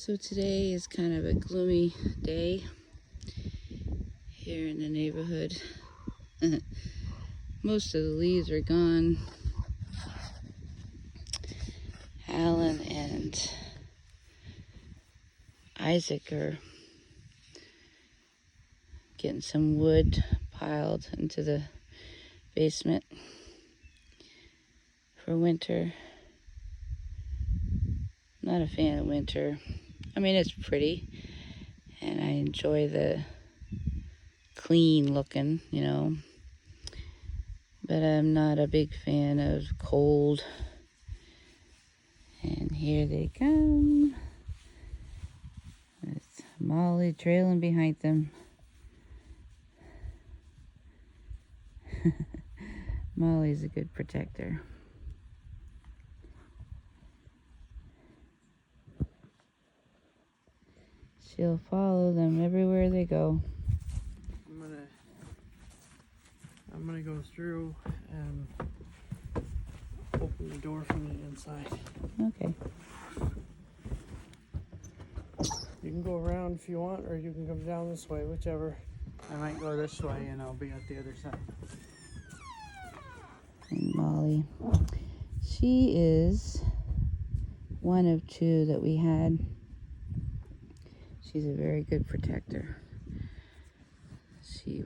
So today is kind of a gloomy day here in the neighborhood. Most of the leaves are gone. Alan and Isaac are getting some wood piled into the basement for winter. Not a fan of winter. I mean, it's pretty, and I enjoy the clean looking, but I'm not a big fan of cold. And here they come with Molly trailing behind them. Molly's a good protector. She'll follow them everywhere they go. I'm gonna go through and open the door from the inside. Okay. You can go around if you want, or you can come down this way, whichever. I might go this way and I'll be at the other side. And Molly, she is one of two that we had. She's a very good protector. She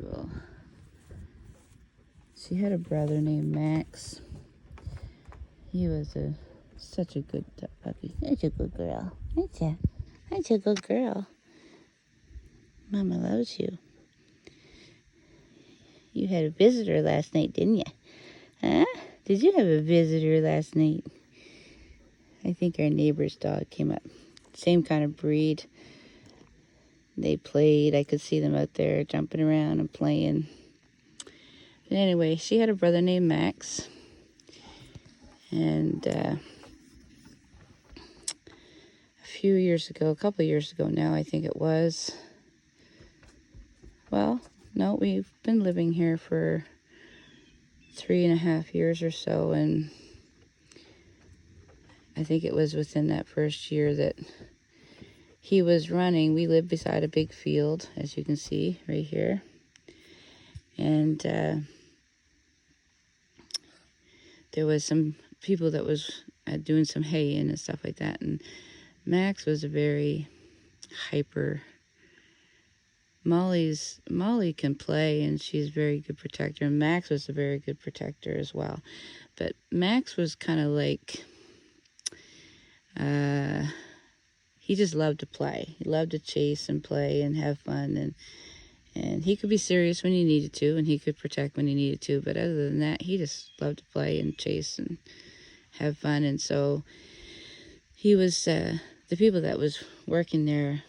had a brother named Max. He was such a good puppy. Such a good girl. Such a good girl. Mama loves you. You had a visitor last night, didn't you? Huh? Did you have a visitor last night? I think our neighbor's dog came up. Same kind of breed. They played. I could see them out there jumping around and playing. But anyway, she had a brother named Max. And a couple of years ago now, I think it was. Well, no, we've been living here for 3.5 years or so. And I think it was within that first year that he was running. We live beside a big field, as you can see right here. And there was some people that was doing some hay and stuff like that. And Max was a very hyper. Molly can play, and she's a very good protector. And Max was a very good protector as well. But Max was kind of like, he just loved to play. He loved to chase and play and have fun. And he could be serious when he needed to, and he could protect when he needed to. But other than that, he just loved to play and chase and have fun. And so he was, the people that was working there,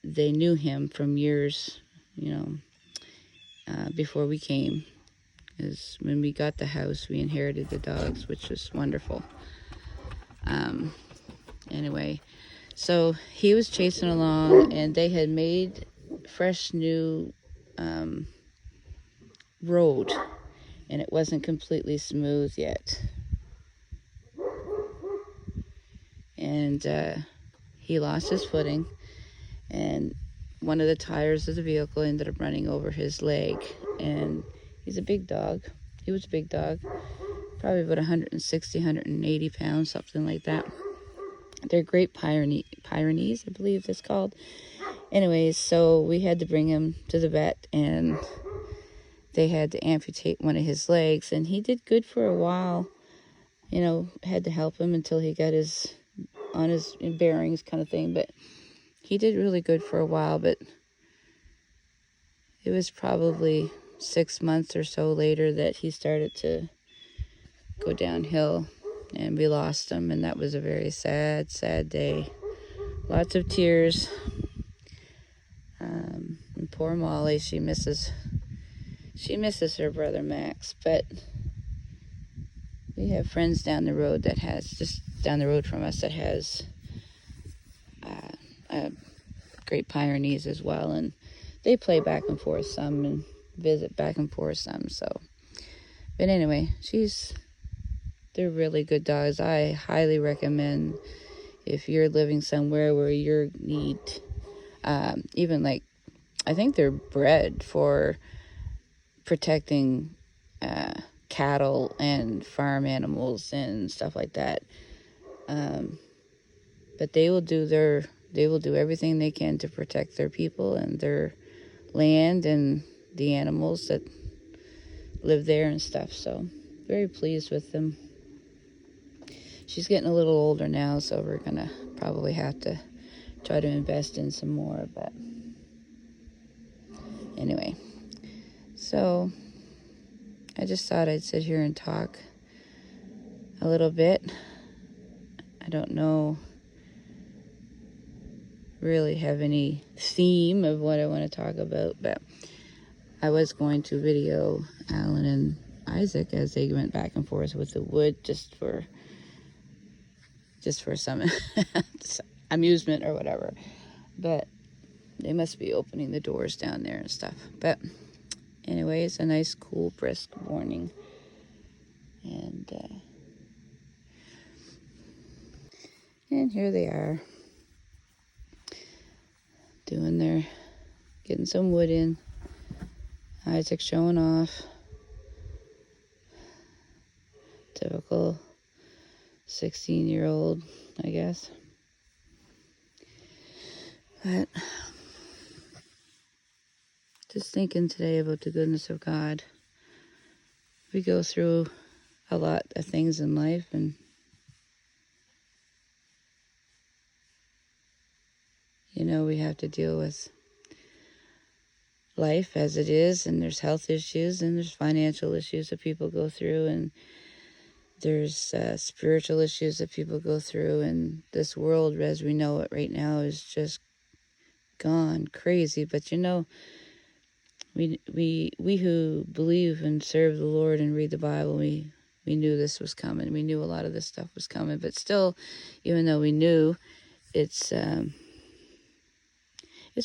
they knew him from years, before we came. Because when we got the house, we inherited the dogs, which was wonderful. Anyway, so he was chasing along, and they had made fresh new road, and it wasn't completely smooth yet. And he lost his footing, and one of the tires of the vehicle ended up running over his leg. And he's a big dog. He was a big dog, probably about 160, 180 pounds, something like that. They're Great Pyrenees, I believe it's called. Anyways, so we had to bring him to the vet, and they had to amputate one of his legs. And he did good for a while. Had to help him until he got on his bearings kind of thing. But he did really good for a while. But it was probably 6 months or so later that he started to go downhill, and we lost him. And that was a very sad, sad day. Lots of tears. And poor Molly, she misses her brother Max. But we have friends down the road just down the road from us, that has Great Pyrenees as well. And they play back and forth some and visit back and forth some. So, but anyway, they're really good dogs. I highly recommend if you're living somewhere where you need, even like, I think they're bred for protecting cattle and farm animals and stuff like that. But they will do everything they can to protect their people and their land and the animals that live there and stuff. So very pleased with them. She's getting a little older now, so we're gonna probably have to try to invest in some more. But anyway, so I just thought I'd sit here and talk a little bit. I don't know really have any theme of what I want to talk about, but I was going to video Alan and Isaac as they went back and forth with the wood just for some amusement or whatever. But they must be opening the doors down there and stuff. But anyway, it's a nice, cool, brisk morning. And here they are, getting some wood in. Isaac's showing off. Typical 16-year-old, I guess. But just thinking today about the goodness of God. We go through a lot of things in life, and we have to deal with life as it is, and there's health issues, and there's financial issues that people go through, and there's spiritual issues that people go through, and this world as we know it right now is just gone crazy. But we who believe and serve the Lord and read the Bible, we knew this was coming. We knew a lot of this stuff was coming, but still, even though we knew, it's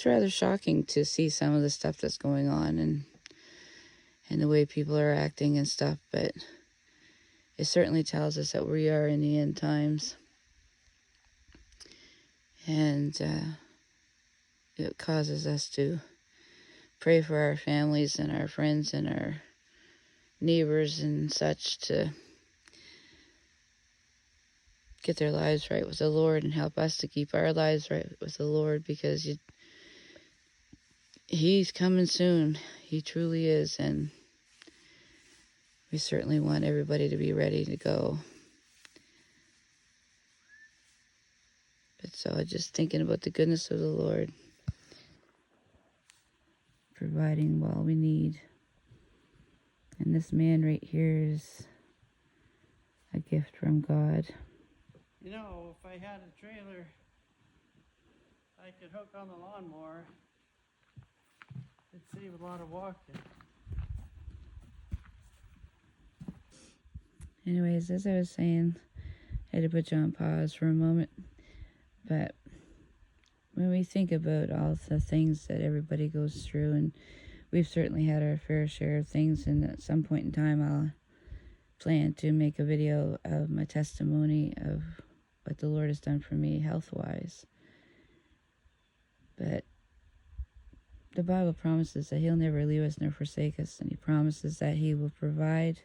rather shocking to see some of the stuff that's going on and the way people are acting and stuff. But it certainly tells us that we are in the end times, and it causes us to pray for our families and our friends and our neighbors and such to get their lives right with the Lord, and help us to keep our lives right with the Lord, because He's coming soon. He truly is, and we certainly want everybody to be ready to go. But so just thinking about the goodness of the Lord, providing all we need. And this man right here is a gift from God. If I had a trailer, I could hook on the lawnmower. It'd save a lot of walking. Anyways, as I was saying, I had to put you on pause for a moment. But when we think about all the things that everybody goes through, and we've certainly had our fair share of things, and at some point in time I'll plan to make a video of my testimony of what the Lord has done for me health-wise. But the Bible promises that He'll never leave us nor forsake us, and He promises that He will provide.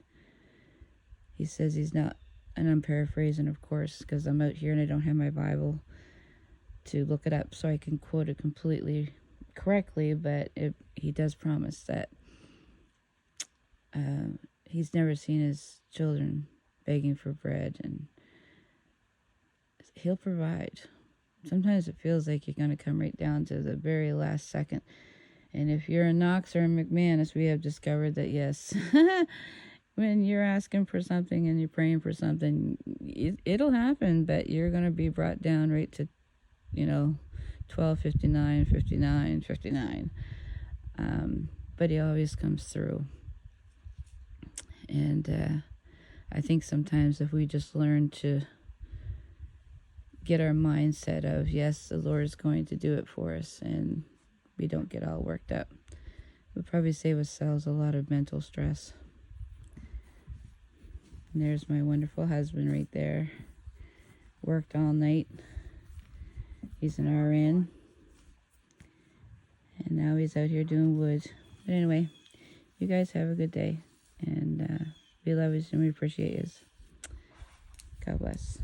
He says He's not, and I'm paraphrasing, of course, because I'm out here and I don't have my Bible to look it up so I can quote it completely correctly, but He does promise that He's never seen His children begging for bread, and He'll provide. Sometimes it feels like you're going to come right down to the very last second. And if you're in Knox or in McManus, we have discovered that, yes, when you're asking for something and you're praying for something, it'll happen, but you're going to be brought down right to, 12:59, 59, 59. But He always comes through. And I think sometimes if we just learn to get our mindset of, yes, the Lord is going to do it for us, and we don't get all worked up, we'll probably save ourselves a lot of mental stress. And there's my wonderful husband right there. Worked all night, He's an RN. And now he's out here doing wood. But anyway, you guys have a good day. And we love you and we appreciate you. God bless.